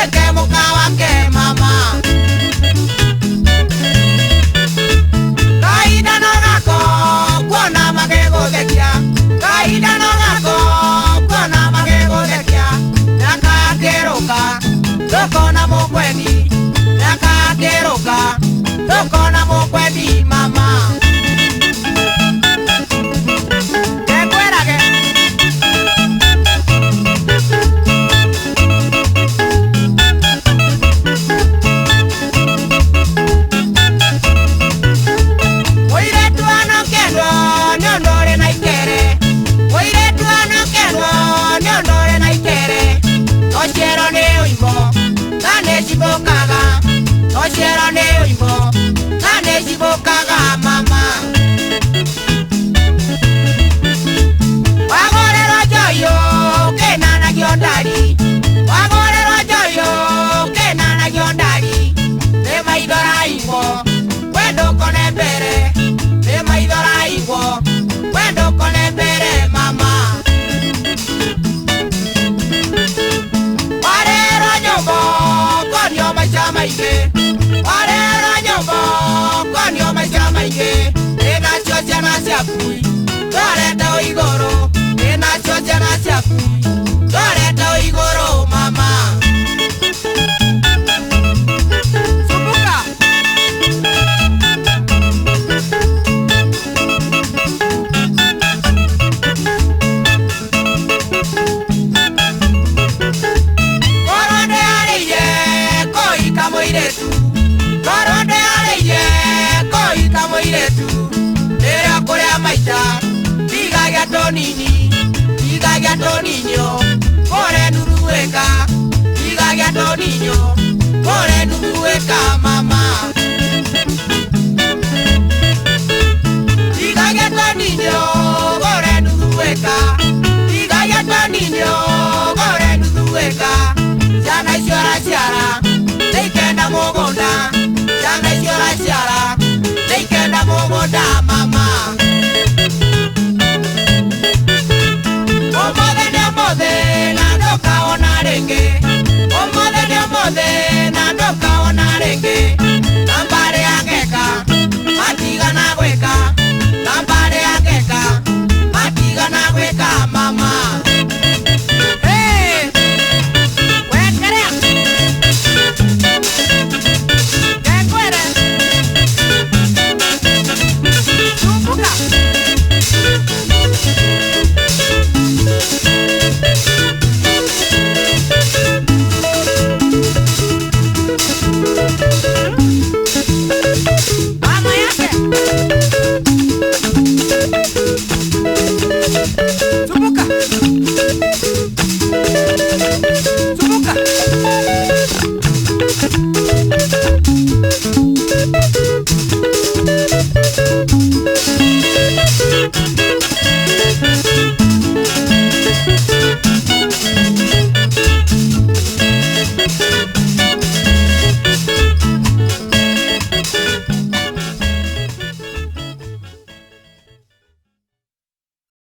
weke mukawa ke mama. Kaida no gako kuona magego thekia, kaida no gako kuona magego thekia. Nakakeruka tokona mukweni, nakakeruka tokona mukweni mama. Oshero ne oimbo, nane jibokaga mama. Wagorero joyo, kenana giondari. Wagorero joyo, kenana giondari. Ne maidora imbo, wendo kone mbere. Ne maidora imbo, wendo kone mbere mama. Warero jombo, konyo maisha maige. Ena chocha na siapui, toreta oigoro. Ena chocha na siapui, toreta oigoro mama. Sumbuka. Koronde ariye, koi kamoiretu. Koronde ariye, koi kamoiretu. Era korea maita, diga ya tonini, diga ya toninyo. Kore nurueka, diga ya toninyo. Kore nurueka mama. Diga ya toninyo, kore nurueka. Diga ya toninyo, kore nurueka.